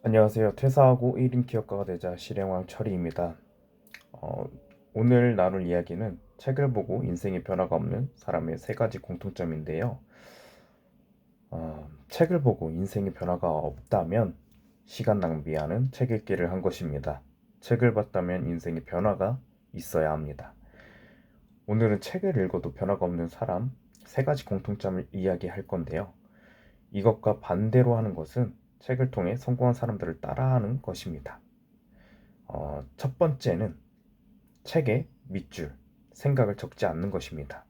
안녕하세요. 퇴사하고 1인 기업가가 되자 실행왕 철이입니다. 어, 오늘 나눌 이야기는 책을 보고 인생의 변화가 없는 사람의 세 가지 공통점인데요. 책을 보고 인생의 변화가 없다면 시간 낭비하는 책 읽기를 한 것입니다. 책을 봤다면 인생의 변화가 있어야 합니다. 오늘은 책을 읽어도 변화가 없는 사람 세 가지 공통점을 이야기할 건데요. 이것과 반대로 하는 것은 책을 통해 성공한 사람들을 따라하는 것입니다. 첫 번째는 책에 밑줄, 생각을 적지 않는 것입니다.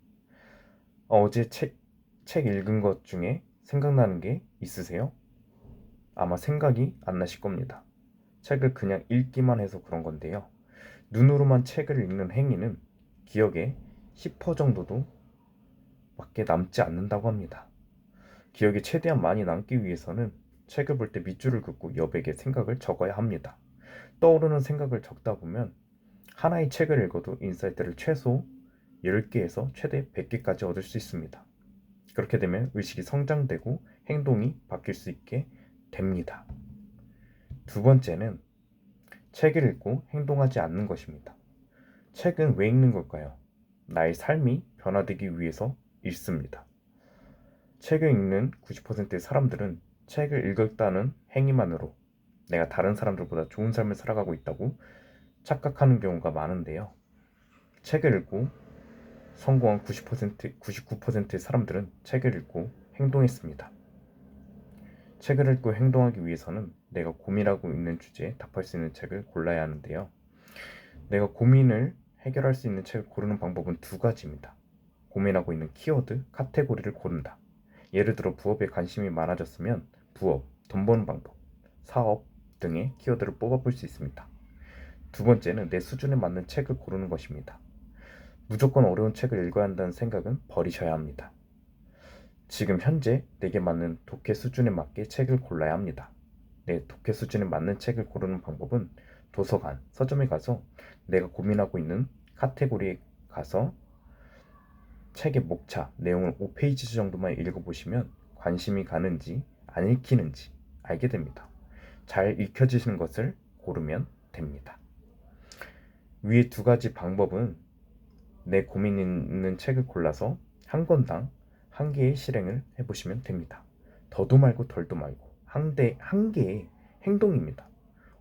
어제 책 읽은 것 중에 생각나는 게 있으세요? 아마 생각이 안 나실 겁니다. 책을 그냥 읽기만 해서 그런 건데요. 눈으로만 책을 읽는 행위는 기억에 10% 정도도 밖에 남지 않는다고 합니다. 기억에 최대한 많이 남기 위해서는 책을 볼 때 밑줄을 긋고 여백에 생각을 적어야 합니다. 떠오르는 생각을 적다 보면 하나의 책을 읽어도 인사이트를 최소 10개에서 최대 100개까지 얻을 수 있습니다. 그렇게 되면 의식이 성장되고 행동이 바뀔 수 있게 됩니다. 두 번째는 책을 읽고 행동하지 않는 것입니다. 책은 왜 읽는 걸까요? 나의 삶이 변화되기 위해서 읽습니다. 책을 읽는 90%의 사람들은 책을 읽었다는 행위만으로 내가 다른 사람들보다 좋은 삶을 살아가고 있다고 착각하는 경우가 많은데요. 책을 읽고 성공한 99%의 사람들은 책을 읽고 행동했습니다. 책을 읽고 행동하기 위해서는 내가 고민하고 있는 주제에 답할 수 있는 책을 골라야 하는데요. 내가 고민을 해결할 수 있는 책을 고르는 방법은 두 가지입니다. 고민하고 있는 키워드, 카테고리를 고른다. 예를 들어 부업에 관심이 많아졌으면 부업, 돈 버는 방법, 사업 등의 키워드를 뽑아볼 수 있습니다. 두 번째는 내 수준에 맞는 책을 고르는 것입니다. 무조건 어려운 책을 읽어야 한다는 생각은 버리셔야 합니다. 지금 현재 내게 맞는 독해 수준에 맞게 책을 골라야 합니다. 내 독해 수준에 맞는 책을 고르는 방법은 도서관, 서점에 가서 내가 고민하고 있는 카테고리에 가서 책의 목차, 내용을 5페이지 정도만 읽어보시면 관심이 가는지 안 읽히는지 알게 됩니다. 잘 읽혀지는 것을 고르면 됩니다. 위의 두 가지 방법은 내 고민 있는 책을 골라서 한 권당 한 개의 실행을 해보시면 됩니다. 더도 말고 덜도 말고 한 개의 행동입니다.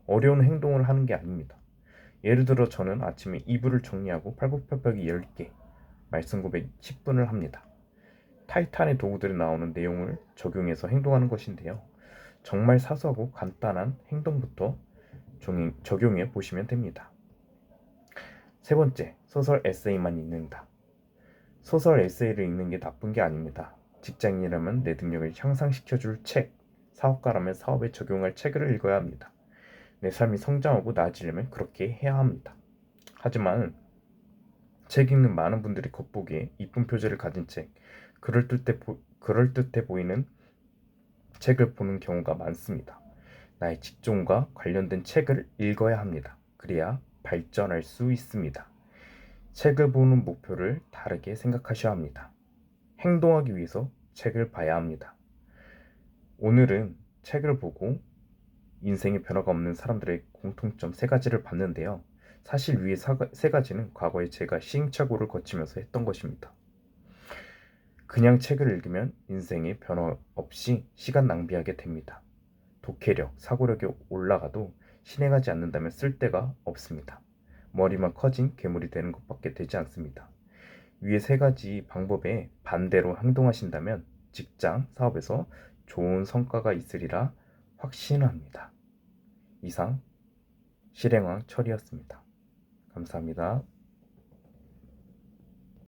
어려운 행동을 하는 게 아닙니다. 예를 들어 저는 아침에 이불을 정리하고 팔굽혀펴기 10개, 말씀 고백 10분을 합니다. 타이탄의 도구들이 나오는 내용을 적용해서 행동하는 것인데요. 정말 사소하고 간단한 행동부터 적용해 보시면 됩니다. 세 번째, 소설 에세이만 읽는다. 소설 에세이를 읽는 게 나쁜 게 아닙니다. 직장인이라면 내 능력을 향상시켜줄 책, 사업가라면 사업에 적용할 책을 읽어야 합니다. 내 삶이 성장하고 나아지려면 그렇게 해야 합니다. 하지만 책 읽는 많은 분들이 겉보기에 이쁜 표지를 가진 책, 그럴듯해 보이는 책을 보는 경우가 많습니다. 나의 직종과 관련된 책을 읽어야 합니다. 그래야 발전할 수 있습니다. 책을 보는 목표를 다르게 생각하셔야 합니다. 행동하기 위해서 책을 봐야 합니다. 오늘은 책을 보고 인생의 변화가 없는 사람들의 공통점 세 가지를 봤는데요. 사실 위에 세 가지는 과거에 제가 시행착오를 거치면서 했던 것입니다. 그냥 책을 읽으면 인생의 변화 없이 시간 낭비하게 됩니다. 독해력, 사고력이 올라가도 실행하지 않는다면 쓸데가 없습니다. 머리만 커진 괴물이 되는 것밖에 되지 않습니다. 위의 세 가지 방법에 반대로 행동하신다면 직장, 사업에서 좋은 성과가 있으리라 확신합니다. 이상 실행왕 철이었습니다. 감사합니다.